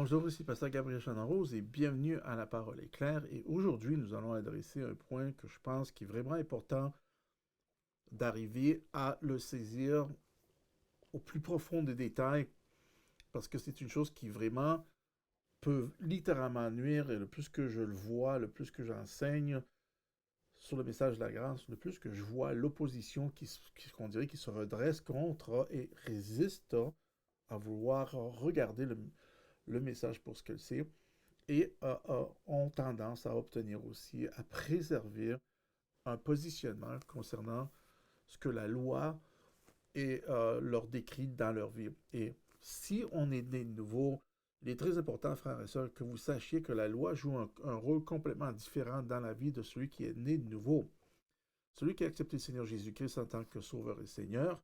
Bonjour, ici Pasteur Gabriel Chanarose et bienvenue à La Parole est claire. Et aujourd'hui, nous allons adresser un point que je pense qui est vraiment important d'arriver à le saisir au plus profond des détails parce que c'est une chose qui vraiment peut littéralement nuire et le plus que je le vois, le plus que j'enseigne sur le message de la grâce, le plus que je vois l'opposition qu'on dirait qui se redresse contre et résiste à vouloir regarder le message pour ce que c'est et ont tendance à obtenir aussi, à préserver un positionnement concernant ce que la loi leur décrit dans leur vie. Et si on est né de nouveau, il est très important, frères et sœurs, que vous sachiez que la loi joue un rôle complètement différent dans la vie de celui qui est né de nouveau. Celui qui a accepté le Seigneur Jésus-Christ en tant que Sauveur et Seigneur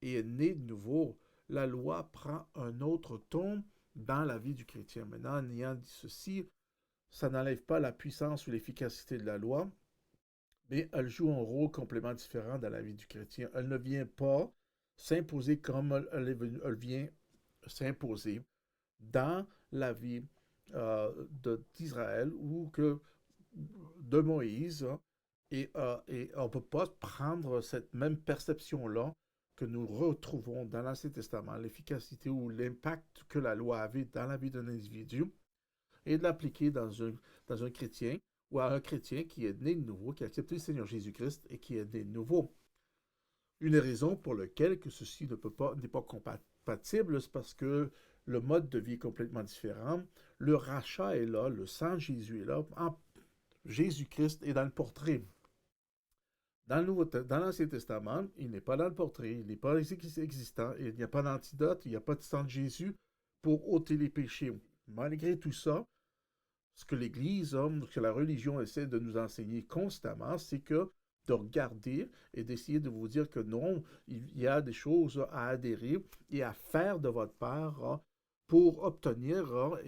et est né de nouveau, la loi prend un autre ton dans la vie du chrétien. Maintenant, en ayant dit ceci, ça n'enlève pas la puissance ou l'efficacité de la loi, mais elle joue un rôle complètement différent dans la vie du chrétien. Elle ne vient pas s'imposer comme elle vient s'imposer dans la vie d'Israël ou que de Moïse. Et on ne peut pas prendre cette même perception-là que nous retrouvons dans l'Ancien Testament, l'efficacité ou l'impact que la loi avait dans la vie d'un individu, et de l'appliquer dans un chrétien ou à un chrétien qui est né de nouveau, qui a accepté le Seigneur Jésus-Christ et qui est né de nouveau. Une raison pour laquelle que ceci n'est pas compatible, c'est parce que le mode de vie est complètement différent. Le rachat est là, le sang de Jésus est là. Jésus-Christ est dans le portrait. Dans l'Ancien Testament, il n'est pas dans le portrait, il n'est pas existant, il n'y a pas d'antidote, il n'y a pas de sang de Jésus pour ôter les péchés. Malgré tout ça, ce que l'Église, ce que la religion essaie de nous enseigner constamment, c'est que de regarder et d'essayer de vous dire que non, il y a des choses à adhérer et à faire de votre part pour obtenir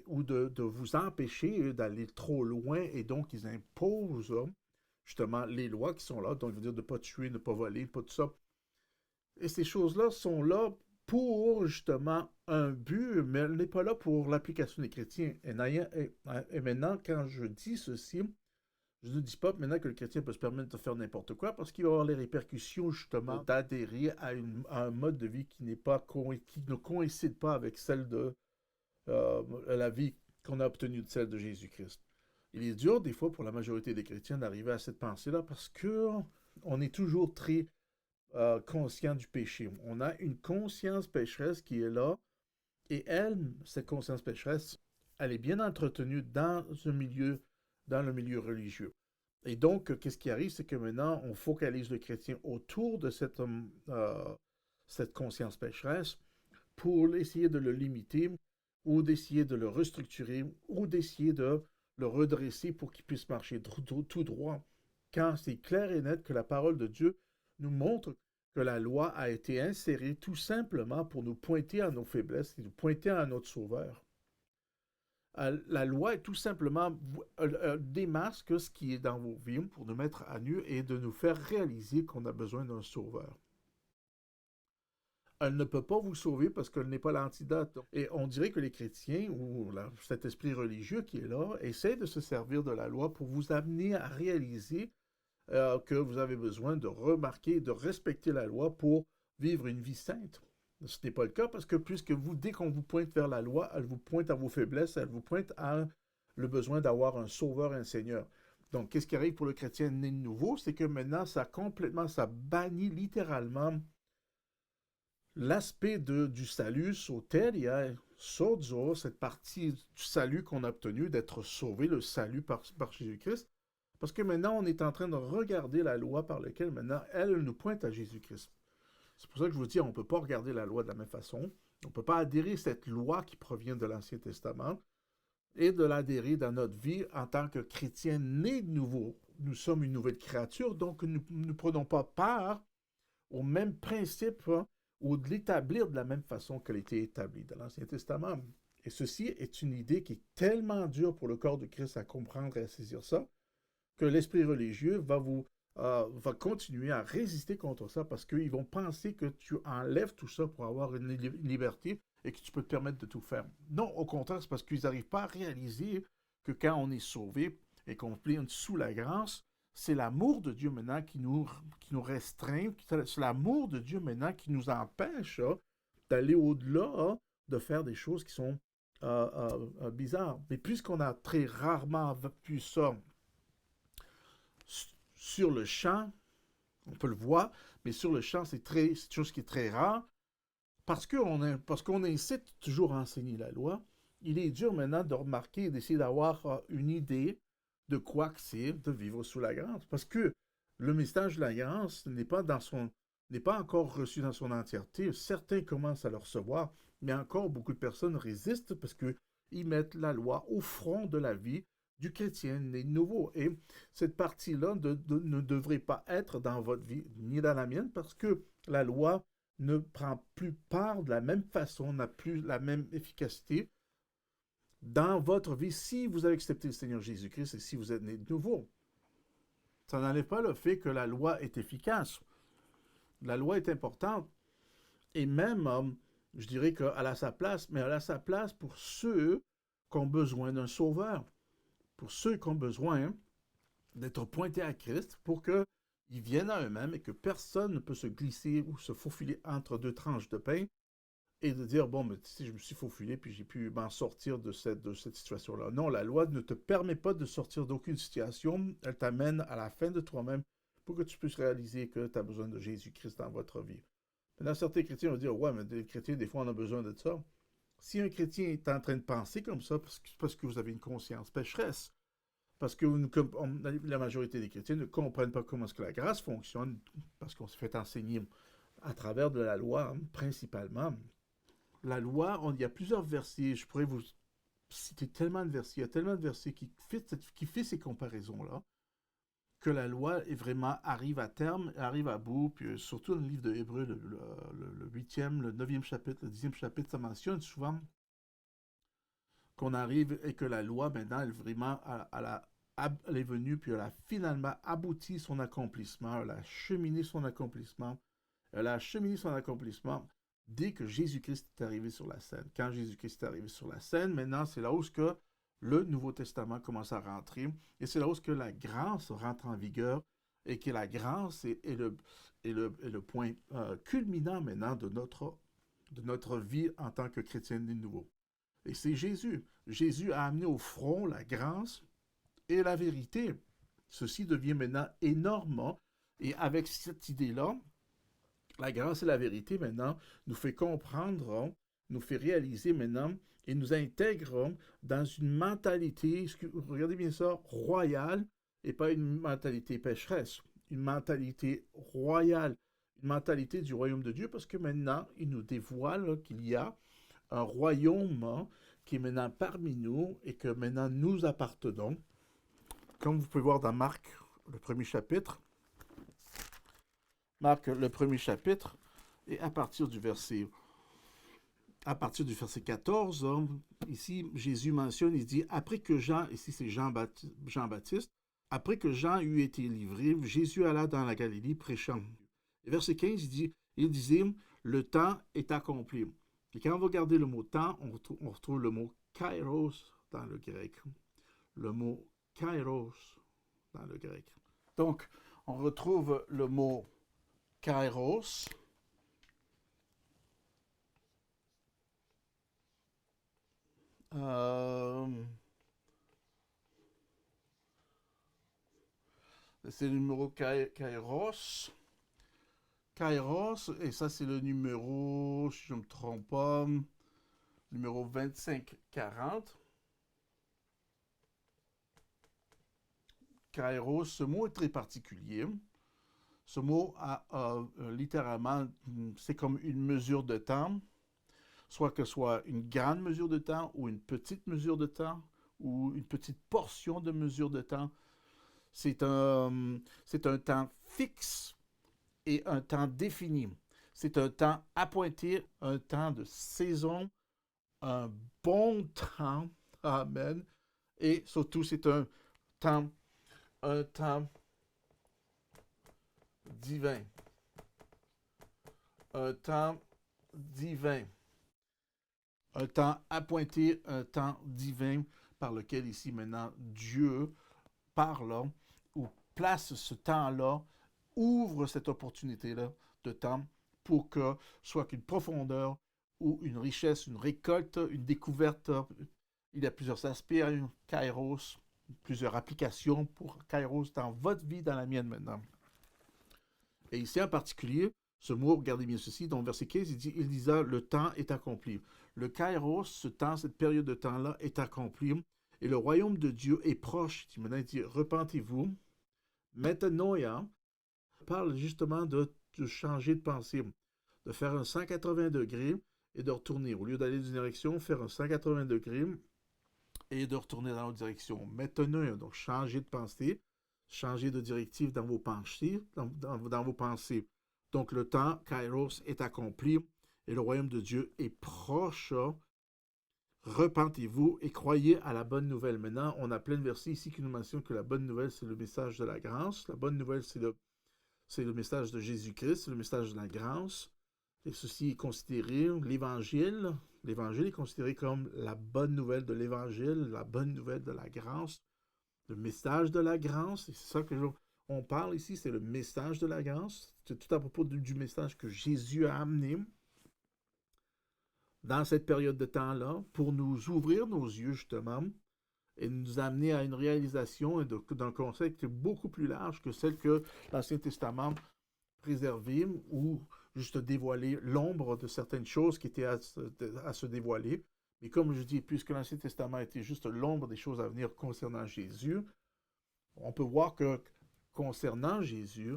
ou de vous empêcher d'aller trop loin et donc ils imposent justement les lois qui sont là, donc je veux dire de ne pas tuer, de ne pas voler, pas tout ça. Et ces choses-là sont là pour justement un but, mais elle n'est pas là pour l'application des chrétiens. Et maintenant, quand je dis ceci, je ne dis pas maintenant que le chrétien peut se permettre de faire n'importe quoi parce qu'il va avoir les répercussions justement d'adhérer à un mode de vie qui qui ne coïncide pas avec celle de la vie qu'on a obtenue de celle de Jésus-Christ. Il est dur des fois pour la majorité des chrétiens d'arriver à cette pensée-là parce que on est toujours très conscient du péché. On a une conscience pécheresse qui est là, et elle, cette conscience pécheresse, elle est bien entretenue dans le milieu religieux. Et donc, qu'est-ce qui arrive, c'est que maintenant, on focalise le chrétien autour de cette conscience pécheresse pour essayer de le limiter, ou d'essayer de le restructurer, ou d'essayer de le redresser pour qu'il puisse marcher tout droit. Quand c'est clair et net que la parole de Dieu nous montre que la loi a été insérée tout simplement pour nous pointer à nos faiblesses et nous pointer à notre Sauveur. La loi est tout simplement démasque ce qui est dans vos vies pour nous mettre à nu et de nous faire réaliser qu'on a besoin d'un Sauveur. Elle ne peut pas vous sauver parce qu'elle n'est pas l'antidote. Et on dirait que les chrétiens, ou cet esprit religieux qui est là, essaie de se servir de la loi pour vous amener à réaliser que vous avez besoin de remarquer, de respecter la loi pour vivre une vie sainte. Ce n'est pas le cas parce que dès qu'on vous pointe vers la loi, elle vous pointe à vos faiblesses, elle vous pointe à le besoin d'avoir un sauveur et un seigneur. Donc, qu'est-ce qui arrive pour le chrétien né de nouveau? C'est que maintenant, ça bannit littéralement l'aspect du salut soteria, sozo, cette partie du salut qu'on a obtenu, d'être sauvé, le salut par Jésus-Christ. Parce que maintenant, on est en train de regarder la loi par laquelle maintenant, elle nous pointe à Jésus-Christ. C'est pour ça que je vous dis, on ne peut pas regarder la loi de la même façon. On ne peut pas adhérer à cette loi qui provient de l'Ancien Testament et de l'adhérer dans notre vie en tant que chrétien né de nouveau. Nous sommes une nouvelle créature, donc nous ne prenons pas part au même principe ou de l'établir de la même façon qu'elle était établie dans l'Ancien Testament. Et ceci est une idée qui est tellement dure pour le corps de Christ à comprendre et à saisir ça, que l'esprit religieux va vous va continuer à résister contre ça parce qu'ils vont penser que tu enlèves tout ça pour avoir une liberté et que tu peux te permettre de tout faire. Non, au contraire, c'est parce qu'ils n'arrivent pas à réaliser que quand on est sauvé et qu'on plane sous la grâce, c'est l'amour de Dieu maintenant qui nous restreint, c'est l'amour de Dieu maintenant qui nous empêche d'aller au-delà de faire des choses qui sont bizarres. Mais puisqu'on a très rarement vu ça sur le champ, on peut le voir, mais sur le champ, c'est une chose qui est très rare. Parce qu'on incite toujours à enseigner la loi, il est dur maintenant de remarquer et d'essayer d'avoir une idée de quoi que c'est de vivre sous la grâce. Parce que le message de la grâce n'est pas encore reçu dans son entièreté. Certains commencent à le recevoir, mais encore beaucoup de personnes résistent parce qu'ils mettent la loi au front de la vie du chrétien né de nouveau. Et cette partie-là ne devrait pas être dans votre vie, ni dans la mienne, parce que la loi ne prend plus part de la même façon, n'a plus la même efficacité dans votre vie si vous avez accepté le Seigneur Jésus-Christ et si vous êtes né de nouveau. Ça n'enlève pas le fait que la loi est efficace. La loi est importante. Et même, je dirais qu'elle a sa place, mais elle a sa place pour ceux qui ont besoin d'un sauveur. Pour ceux qui ont besoin d'être pointés à Christ pour qu'ils viennent à eux-mêmes et que personne ne peut se glisser ou se faufiler entre deux tranches de pain et de dire, bon, mais si je me suis faufilé puis j'ai pu m'en sortir de cette situation-là. Non, la loi ne te permet pas de sortir d'aucune situation. Elle t'amène à la fin de toi-même pour que tu puisses réaliser que tu as besoin de Jésus-Christ dans votre vie. Maintenant, certains chrétiens vont dire, ouais, mais des chrétiens, des fois, on a besoin de ça. Si un chrétien est en train de penser comme ça, parce que vous avez une conscience pécheresse, parce que la majorité des chrétiens ne comprennent pas comment est-ce que la grâce fonctionne, parce qu'on s'est fait enseigner à travers de la loi, principalement. La loi, il y a plusieurs versets, je pourrais vous citer tellement de versets, il y a tellement de versets qui fait ces comparaisons-là, que la loi est vraiment arrive à terme, arrive à bout, puis surtout dans le livre de Hébreux, le 8e, le 9e chapitre, le 10e chapitre, ça mentionne souvent qu'on arrive et que la loi, maintenant, elle vraiment, elle est venue, puis elle a finalement abouti son accomplissement, elle a cheminé son accomplissement, elle a acheminé son accomplissement dès que Jésus-Christ est arrivé sur la scène. Quand Jésus-Christ est arrivé sur la scène, maintenant, c'est là où que le Nouveau Testament commence à rentrer, et c'est là où que la grâce rentre en vigueur, et que la grâce est le point culminant maintenant de notre vie en tant que chrétien de nouveau. Et c'est Jésus. Jésus a amené au front la grâce et la vérité. Ceci devient maintenant énorme. Et avec cette idée-là, la grâce et la vérité maintenant nous fait comprendre, nous fait réaliser maintenant et nous intègre dans une mentalité, regardez bien ça, royale et pas une mentalité pécheresse. Une mentalité royale, une mentalité du royaume de Dieu parce que maintenant, il nous dévoile qu'il y a un royaume qui est maintenant parmi nous et que maintenant nous appartenons. Comme vous pouvez voir dans Marc, le premier chapitre, et à partir du verset 14, ici, Jésus mentionne, il dit, après que Jean, ici c'est Jean-Baptiste, après que Jean eut été livré, Jésus alla dans la Galilée prêchant. Et verset 15, il disait, le temps est accompli. Et quand on va regarder le mot temps, on retrouve le mot kairos dans le grec. Le mot kairos dans le grec. Donc, on retrouve le mot kairos. C'est le numéro kairos. Kairos, et ça c'est le numéro, si je ne me trompe pas, numéro 2540. Kairos, ce mot est très particulier. Ce mot littéralement, c'est comme une mesure de temps, soit que ce soit une grande mesure de temps ou une petite mesure de temps ou une petite portion de mesure de temps. C'est un temps fixe et un temps défini. C'est un temps appointé, un temps de saison, un bon temps. Amen. Et surtout, c'est un temps divin. Un temps divin. Un temps appointé, un temps divin par lequel ici maintenant Dieu parle ou place ce temps-là, ouvre cette opportunité-là de temps pour que soit qu'une profondeur ou une richesse, une récolte, une découverte. Il y a plusieurs aspects à une Kairos, plusieurs applications pour Kairos dans votre vie, dans la mienne maintenant. Et ici en particulier, ce mot, regardez bien ceci, dans le verset 15, il disait, le temps est accompli. Le Kairos, ce temps, cette période de temps-là est accomplie et le royaume de Dieu est proche. Maintenant, il dit, repentez-vous. Metanoia parle justement de changer de pensée, de faire un 180 degrés et de retourner. Au lieu d'aller d'une direction, faire un 180 degrés et de retourner dans l'autre direction. Metanoia, donc changer de pensée, changer de directive dans vos pensées, dans vos pensées. Donc le temps, Kairos, est accompli et le royaume de Dieu est proche. Repentez-vous et croyez à la bonne nouvelle. Maintenant, on a plein de versets ici qui nous mentionnent que la bonne nouvelle, c'est le message de la grâce. La bonne nouvelle, c'est le message de Jésus-Christ, c'est le message de la grâce. Et ceci est considéré, l'Évangile. L'Évangile est considéré comme la bonne nouvelle de l'Évangile, la bonne nouvelle de la grâce, le message de la grâce. Et c'est ça que on parle ici, c'est le message de la grâce. C'est tout à propos du message que Jésus a amené dans cette période de temps-là pour nous ouvrir nos yeux, justement, et nous amener à une réalisation d'un concept qui est beaucoup plus large que celle que l'Ancien Testament préservait ou juste dévoiler l'ombre de certaines choses qui étaient à se dévoiler. Mais comme je dis, puisque l'Ancien Testament était juste l'ombre des choses à venir concernant Jésus, on peut voir que concernant Jésus,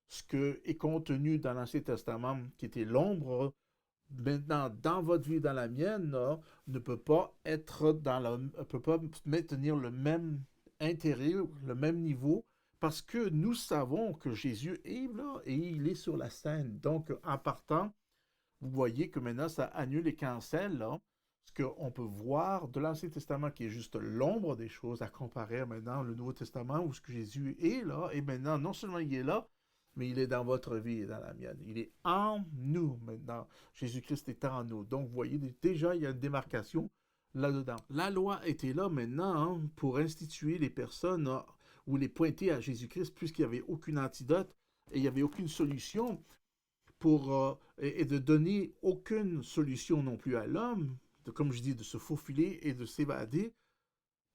ce qui est contenu dans l'Ancien Testament, qui était l'ombre, maintenant, dans votre vie, dans la mienne, là, ne peut pas peut pas maintenir le même intérêt, le même niveau, parce que nous savons que Jésus est là et il est sur la scène. Donc, en partant, vous voyez que maintenant, ça annule et cancelle, là, ce qu'on peut voir de l'Ancien Testament, qui est juste l'ombre des choses, à comparer à maintenant le Nouveau Testament, où ce que Jésus est là, et maintenant, non seulement il est là, mais il est dans votre vie et dans la mienne. Il est en nous maintenant. Jésus-Christ est en nous. Donc, vous voyez, déjà, il y a une démarcation là-dedans. La loi était là maintenant pour instituer les personnes ou les pointer à Jésus-Christ, puisqu'il n'y avait aucun antidote et il n'y avait aucune solution et de donner aucune solution non plus à l'homme, comme je dis, de se faufiler et de s'évader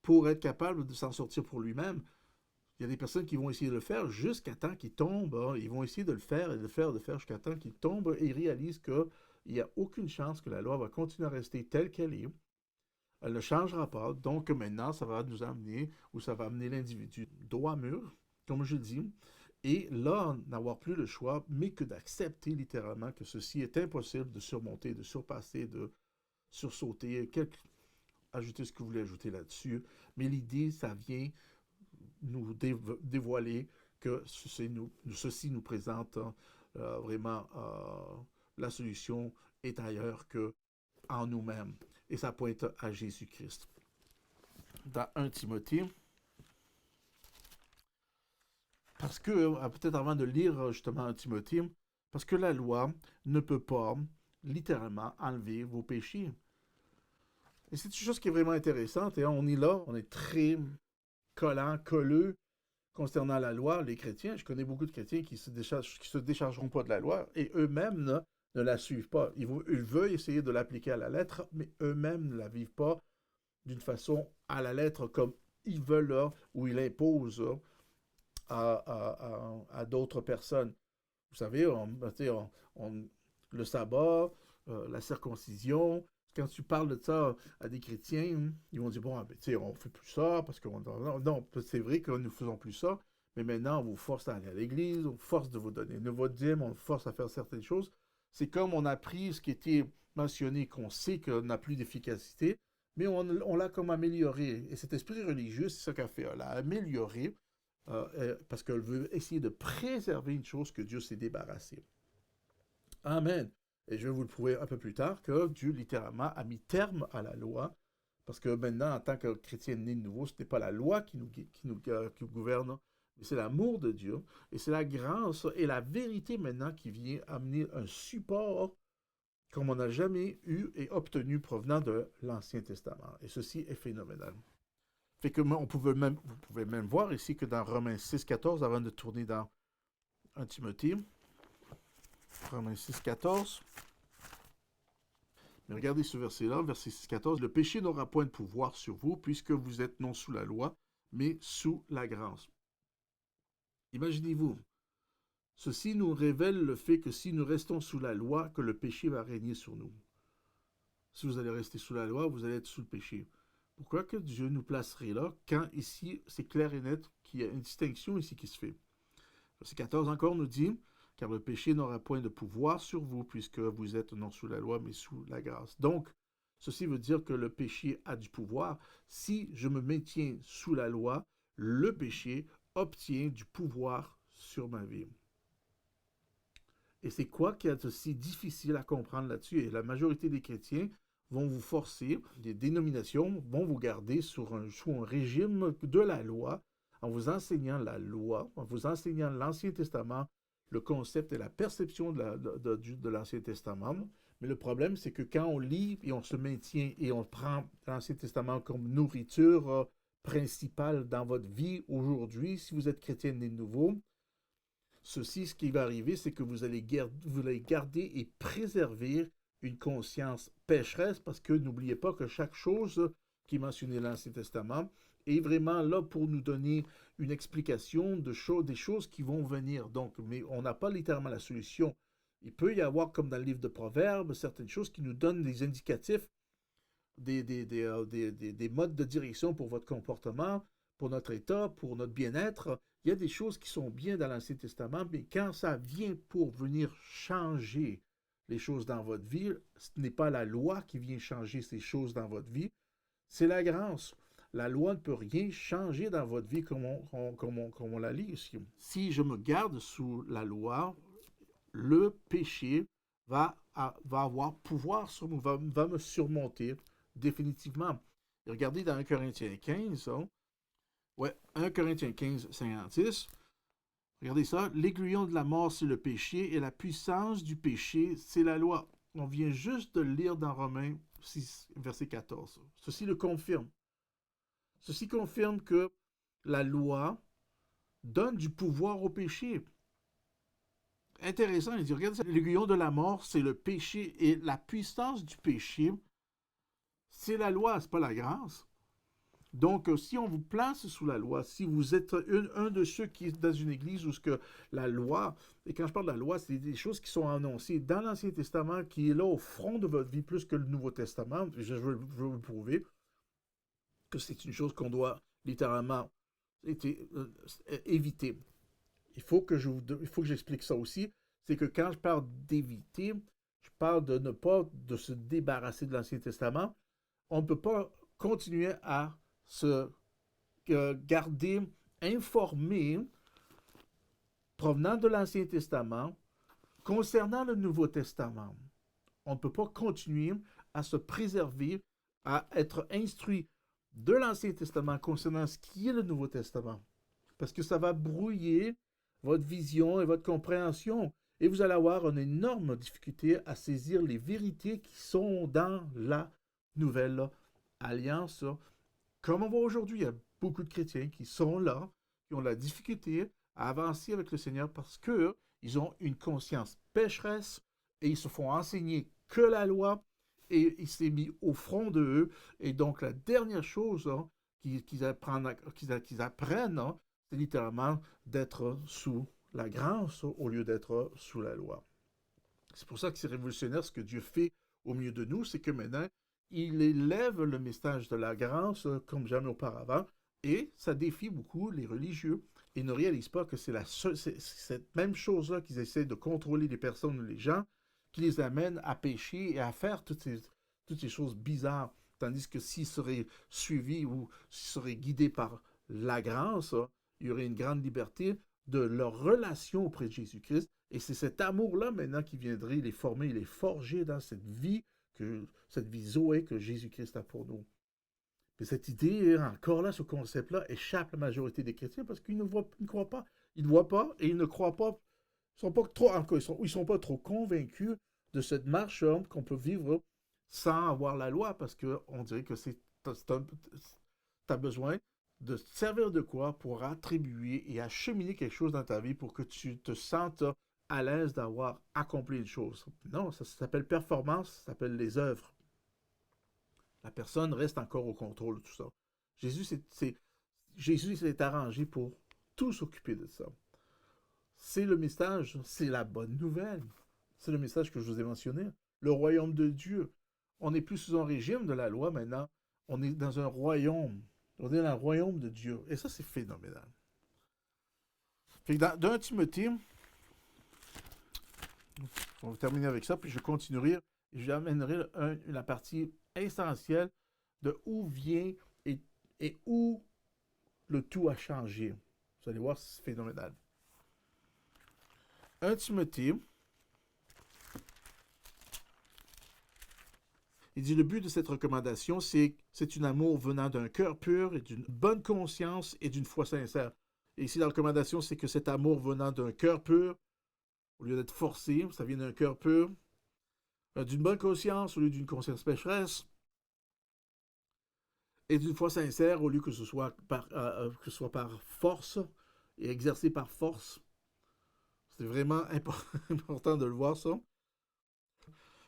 pour être capable de s'en sortir pour lui-même. Il y a des personnes qui vont essayer de le faire jusqu'à temps qu'ils tombent. Hein. Ils vont essayer de le faire et de le faire, jusqu'à temps qu'ils tombent et ils réalisent qu'il n'y a aucune chance que la loi va continuer à rester telle qu'elle est. Elle ne changera pas. Donc maintenant, ça va nous amener, ou ça va amener l'individu droit mur, comme je dis, et là, n'avoir plus le choix, mais que d'accepter littéralement que ceci est impossible de surmonter, de surpasser, de sursauter, ajoutez ce que vous voulez ajouter là-dessus. Mais l'idée, ça vient nous dévoiler que ceci nous présente vraiment la solution est ailleurs que en nous-mêmes. Et ça pointe à Jésus-Christ. Dans 1 Timothée, parce que, peut-être avant de lire justement 1 Timothée, parce que la loi ne peut pas littéralement enlever vos péchés. Et c'est une chose qui est vraiment intéressante. Et on est là, on est très colleux concernant la loi. Les chrétiens, je connais beaucoup de chrétiens qui se déchargeront pas de la loi et eux-mêmes ne la suivent pas. Ils veulent essayer de l'appliquer à la lettre, mais eux-mêmes ne la vivent pas d'une façon à la lettre comme ils veulent là, ou ils l'imposent à d'autres personnes. Vous savez, le sabbat, la circoncision, quand tu parles de ça à des chrétiens, ils vont dire, bon, on ne fait plus ça, parce que non, c'est vrai que nous ne faisons plus ça, mais maintenant, on vous force à aller à l'église, on vous force de vous donner votre dîme, on vous force à faire certaines choses. C'est comme on a pris ce qui était mentionné, qu'on sait qu'on n'a plus d'efficacité, mais on l'a comme amélioré. Et cet esprit religieux, c'est ça qu'elle fait. Elle l'a amélioré parce qu'elle veut essayer de préserver une chose que Dieu s'est débarrassé. Amen. Et je vais vous le prouver un peu plus tard que Dieu littéralement a mis terme à la loi, parce que maintenant, en tant que chrétien né de nouveau, ce n'est pas la loi qui nous gouverne, C'est l'amour de Dieu et c'est la grâce et la vérité maintenant qui vient amener un support comme on n'a jamais eu et obtenu provenant de l'Ancien Testament. Et ceci est phénoménal. Fait que vous pouvez même voir ici que dans Romains 6,14, avant de tourner dans 1 Timothée, Romains 6,14, mais regardez ce verset-là, verset 6,14, le péché n'aura point de pouvoir sur vous, puisque vous êtes non sous la loi, mais sous la grâce. Imaginez-vous, ceci nous révèle le fait que si nous restons sous la loi, que le péché va régner sur nous. Si vous allez rester sous la loi, vous allez être sous le péché. Pourquoi que Dieu nous placerait là, quand ici, c'est clair et net qu'il y a une distinction ici qui se fait. Verset 14 encore nous dit, car le péché n'aura point de pouvoir sur vous, puisque vous êtes non sous la loi, mais sous la grâce. Donc, ceci veut dire que le péché a du pouvoir. Si je me maintiens sous la loi, le péché obtient du pouvoir sur ma vie. Et c'est quoi qui est aussi difficile à comprendre là-dessus? Et la majorité des chrétiens vont vous forcer, les dénominations vont vous garder sous un régime de la loi, en vous enseignant la loi, en vous enseignant l'Ancien Testament, le concept et la perception de l'Ancien Testament. Mais le problème, c'est que quand on lit et on se maintient et on prend l'Ancien Testament comme nourriture principale dans votre vie aujourd'hui, si vous êtes chrétien né de nouveau, ceci, ce qui va arriver, c'est que vous allez garder et préserver une conscience pécheresse, parce que n'oubliez pas que chaque chose qui est mentionnée dans l'Ancien Testament est vraiment là pour nous donner une explication des choses qui vont venir. Donc, mais on n'a pas littéralement la solution. Il peut y avoir, comme dans le livre de Proverbes, certaines choses qui nous donnent des indicatifs, des modes de direction pour votre comportement, pour notre état, pour notre bien-être. Il y a des choses qui sont bien dans l'Ancien Testament, mais quand ça vient pour venir changer les choses dans votre vie, ce n'est pas la loi qui vient changer ces choses dans votre vie, c'est la grâce. La loi ne peut rien changer dans votre vie comme on la lit ici. Si je me garde sous la loi, le péché va avoir pouvoir sur moi, va me surmonter définitivement. Et regardez dans 1 Corinthiens 15, hein, ouais, 1 Corinthiens 15, 56. Regardez ça. L'aiguillon de la mort, c'est le péché, et la puissance du péché, c'est la loi. On vient juste de le lire dans Romains 6, verset 14. Ceci le confirme. Ceci confirme que la loi donne du pouvoir au péché. Intéressant, il dit, regardez ça. L'aiguillon de la mort, c'est le péché, et la puissance du péché, c'est la loi, c'est pas la grâce. Donc, si on vous place sous la loi, si vous êtes un de ceux qui est dans une église où ce que la loi, et quand je parle de la loi, c'est des choses qui sont annoncées dans l'Ancien Testament, qui est là au front de votre vie plus que le Nouveau Testament, je veux vous prouver que c'est une chose qu'on doit littéralement éviter. Il faut que j'explique ça aussi, c'est que quand je parle d'éviter, je parle de ne pas de se débarrasser de l'Ancien Testament. On ne peut pas continuer à se garder informé provenant de l'Ancien Testament concernant le Nouveau Testament. On ne peut pas continuer à se préserver, à être instruit de l'Ancien Testament concernant ce qui est le Nouveau Testament. Parce que ça va brouiller votre vision et votre compréhension. Et vous allez avoir une énorme difficulté à saisir les vérités qui sont dans la nouvelle alliance. Comme on voit aujourd'hui, il y a beaucoup de chrétiens qui sont là, qui ont la difficulté à avancer avec le Seigneur parce qu'ils ont une conscience pécheresse et ils se font enseigner que la loi et il s'est mis au front d'eux. Et donc, la dernière chose qu'ils apprennent, c'est littéralement d'être sous la grâce au lieu d'être sous la loi. C'est pour ça que c'est révolutionnaire ce que Dieu fait au milieu de nous, c'est que maintenant, il élève le message de la grâce comme jamais auparavant, et ça défie beaucoup les religieux. Ils ne réalisent pas que c'est cette même chose-là qu'ils essaient de contrôler les personnes ou les gens, qui les amène à pécher et à faire toutes ces choses bizarres. Tandis que s'ils seraient suivis ou s'ils seraient guidés par la grâce, il y aurait une grande liberté de leur relation auprès de Jésus-Christ. Et c'est cet amour-là maintenant qui viendrait les former, les forger dans cette vie Zoé que Jésus-Christ a pour nous. Mais cette idée, encore là, ce concept-là, échappe la majorité des chrétiens parce qu'ils ne croient pas. Ils ne voient pas et ils ne croient pas. Ils sont pas trop, encore, ils sont pas trop convaincus de cette marche qu'on peut vivre sans avoir la loi parce qu'on dirait que t'as besoin de te servir de quoi pour attribuer et acheminer quelque chose dans ta vie pour que tu te sentes à l'aise d'avoir accompli une chose. Non, ça s'appelle performance, ça s'appelle les œuvres. La personne reste encore au contrôle de tout ça. Jésus s'est arrangé pour tout s'occuper de ça. C'est le message, c'est la bonne nouvelle. C'est le message que je vous ai mentionné. Le royaume de Dieu. On n'est plus sous un régime de la loi maintenant. On est dans un royaume. On est dans le royaume de Dieu. Et ça, c'est phénoménal. Fait que dans 1 Timothée, on va terminer avec ça, puis je continuerai et j'amènerai la partie essentielle de où vient et où le tout a changé. Vous allez voir, c'est phénoménal. 1 Timothée, il dit le but de cette recommandation, c'est un amour venant d'un cœur pur et d'une bonne conscience et d'une foi sincère. Et ici, la recommandation, c'est que cet amour venant d'un cœur pur, au lieu d'être forcé, ça vient d'un cœur pur, d'une bonne conscience au lieu d'une conscience pécheresse, et d'une foi sincère au lieu que ce soit par force et exercé par force. C'est vraiment important de le voir, ça.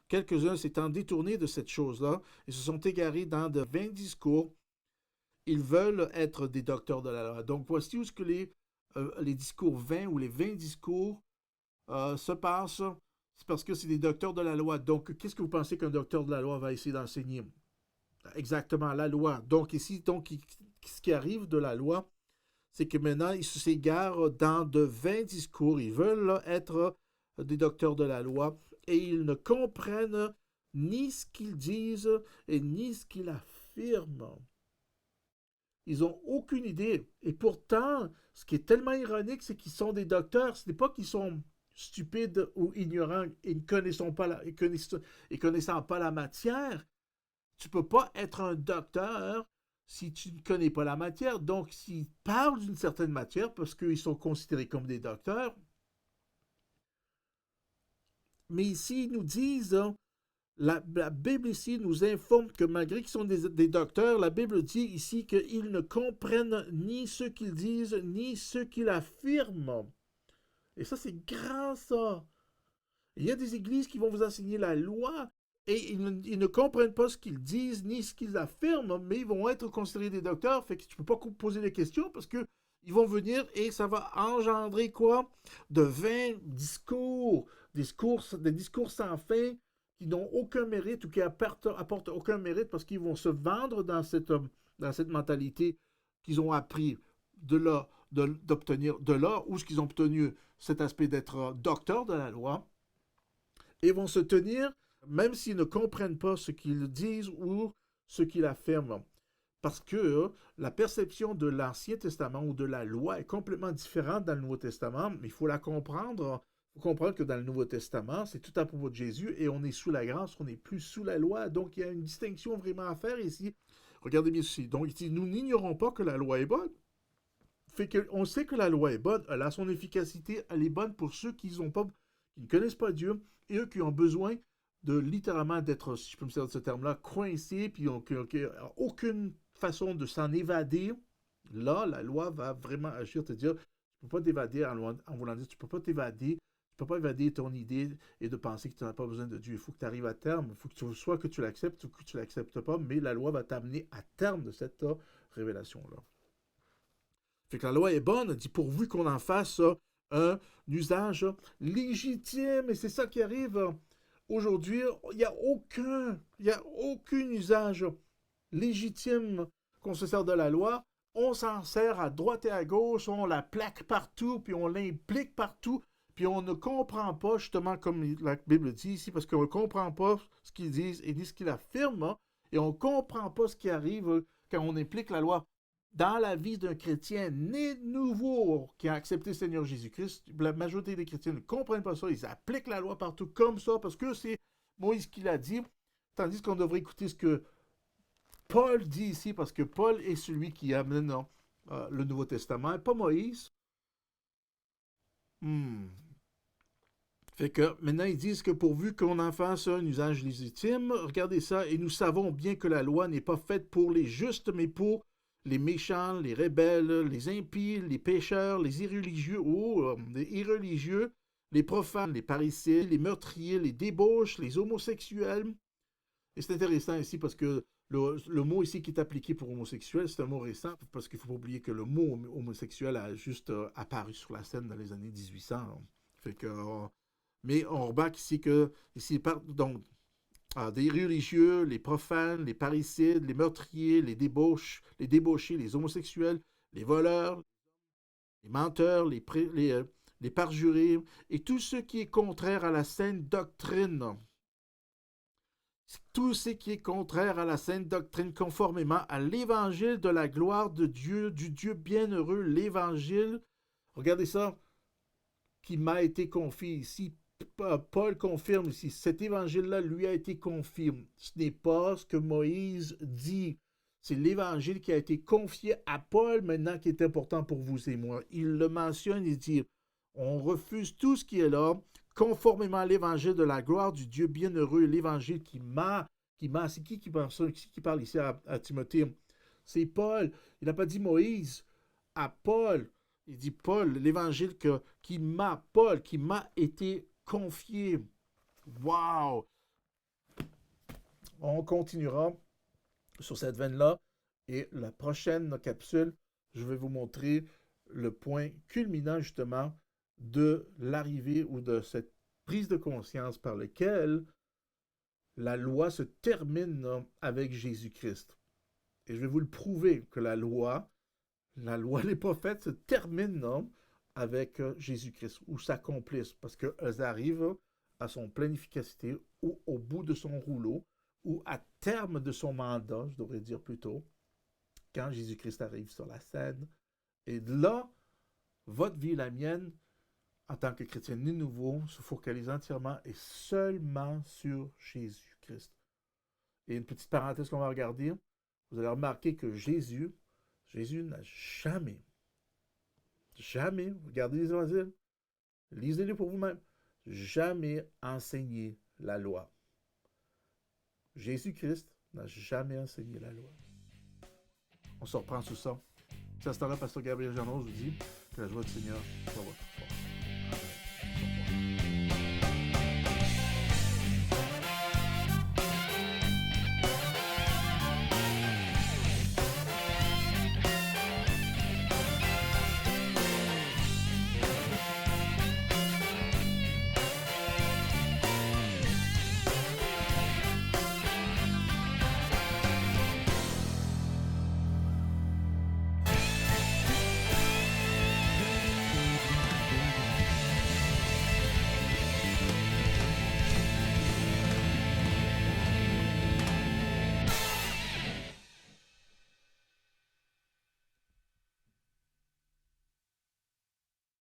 Quelques-uns s'étant détournés de cette chose-là et se sont égarés dans de vains discours. Ils veulent être des docteurs de la loi. Donc, voici où ce que les discours vains ou les vains discours se passent. C'est parce que c'est des docteurs de la loi. Donc, qu'est-ce que vous pensez qu'un docteur de la loi va essayer d'enseigner? Exactement, la loi. Donc, ici, ce qui arrive de la loi, c'est que maintenant, ils s'égarent dans de vains discours. Ils veulent être des docteurs de la loi et ils ne comprennent ni ce qu'ils disent et ni ce qu'ils affirment. Ils n'ont aucune idée. Et pourtant, ce qui est tellement ironique, c'est qu'ils sont des docteurs. Ce n'est pas qu'ils sont stupides ou ignorants et ne connaissant pas la matière. Tu ne peux pas être un docteur si tu ne connais pas la matière. Donc, s'ils parlent d'une certaine matière, parce qu'ils sont considérés comme des docteurs, mais ici, ils nous disent, la Bible ici nous informe que malgré qu'ils sont des docteurs, la Bible dit ici qu'ils ne comprennent ni ce qu'ils disent, ni ce qu'ils affirment. Et ça, c'est grand, ça. Il y a des églises qui vont vous enseigner la loi, et ils ne comprennent pas ce qu'ils disent ni ce qu'ils affirment, mais ils vont être considérés des docteurs, fait que tu ne peux pas poser des questions parce que ils vont venir et ça va engendrer quoi? De vains discours, des discours sans fin qui n'ont aucun mérite ou qui apportent aucun mérite parce qu'ils vont se vendre dans cette mentalité qu'ils ont appris d'obtenir de là où ce qu'ils ont obtenu cet aspect d'être docteur de la loi et vont se tenir même s'ils ne comprennent pas ce qu'ils disent ou ce qu'ils affirment. Parce que la perception de l'Ancien Testament ou de la loi est complètement différente dans le Nouveau Testament, mais il faut la comprendre. Il faut comprendre que dans le Nouveau Testament, c'est tout à propos de Jésus et on est sous la grâce, on n'est plus sous la loi. Donc il y a une distinction vraiment à faire ici. Regardez bien ceci. Donc ici, nous n'ignorons pas que la loi est bonne. Fait qu'on sait que la loi est bonne, elle a son efficacité, elle est bonne pour ceux qui ne connaissent pas Dieu et eux qui ont besoin de littéralement d'être, si je peux me servir de ce terme-là, coincés, puis qui n'ont aucune façon de s'en évader. Là, la loi va vraiment agir, te dire, tu ne peux pas t'évader en voulant dire, tu ne peux pas t'évader, tu ne peux pas évader ton idée et de penser que tu n'as pas besoin de Dieu. Il faut que tu arrives à terme, il faut que soit que tu l'acceptes ou que tu ne l'acceptes pas, mais la loi va t'amener à terme de cette révélation-là. Fait que la loi est bonne, dit pourvu qu'on en fasse un usage légitime, et c'est ça qui arrive. Aujourd'hui, il n'y a aucun usage légitime qu'on se sert de la loi. On s'en sert à droite et à gauche, on la plaque partout, puis on l'implique partout, puis on ne comprend pas, justement, comme la Bible dit ici, parce qu'on ne comprend pas ce qu'ils disent et ni ce qu'ils affirment, et on ne comprend pas ce qui arrive quand on implique la loi dans la vie d'un chrétien né de nouveau qui a accepté le Seigneur Jésus-Christ. La majorité des chrétiens ne comprennent pas ça. Ils appliquent la loi partout comme ça parce que c'est Moïse qui l'a dit. Tandis qu'on devrait écouter ce que Paul dit ici, parce que Paul est celui qui amène le Nouveau Testament, et pas Moïse. Hmm. Fait que maintenant, ils disent que pourvu qu'on en fasse un usage légitime, regardez ça, et nous savons bien que la loi n'est pas faite pour les justes, mais pour les méchants, les rebelles, les impies, les pécheurs, les irreligieux, les profanes, les parricides, les meurtriers, les débauches, les homosexuels. Et c'est intéressant ici parce que le mot ici qui est appliqué pour homosexuel, c'est un mot récent, parce qu'il ne faut pas oublier que le mot homosexuel a juste apparu sur la scène dans les années 1800. Hein. Fait que, mais on remarque ici que, donc, des religieux, les profanes, les parricides, les meurtriers, les débauchés, les homosexuels, les voleurs, les menteurs, les parjurés, et tout ce qui est contraire à la sainte doctrine. Tout ce qui est contraire à la sainte doctrine, conformément à l'évangile de la gloire de Dieu, du Dieu bienheureux, l'évangile, regardez ça, qui m'a été confié ici. Paul confirme ici, cet évangile-là lui a été confié. Ce n'est pas ce que Moïse dit. C'est l'évangile qui a été confié à Paul maintenant qui est important pour vous et moi. Il le mentionne, il dit, on refuse tout ce qui est là, conformément à l'évangile de la gloire du Dieu bienheureux, l'évangile c'est qui parle ici à Timothée? C'est Paul. Il n'a pas dit Moïse. À Paul. Il dit Paul, l'évangile Paul, qui m'a été confié. Wow! On continuera sur cette veine-là. Et la prochaine capsule, je vais vous montrer le point culminant justement de l'arrivée ou de cette prise de conscience par laquelle la loi se termine avec Jésus-Christ. Et je vais vous le prouver que la loi, les prophètes se terminent avec Jésus-Christ, ou s'accomplissent, parce qu'elles arrivent à son pleine efficacité, ou au bout de son rouleau, ou à terme de son mandat, je devrais dire plutôt, quand Jésus-Christ arrive sur la scène. Et là, votre vie, la mienne, en tant que chrétien né nouveau, se focalise entièrement et seulement sur Jésus-Christ. Et une petite parenthèse qu'on va regarder, vous allez remarquer que Jésus n'a jamais, regardez les évangiles, lisez-les pour vous-même, jamais enseigné la loi. Jésus-Christ n'a jamais enseigné la loi. On se reprend sur ça. C'est à ce temps-là, Pasteur Gabriel Jeannot, je vous dis que la joie du Seigneur soit votre.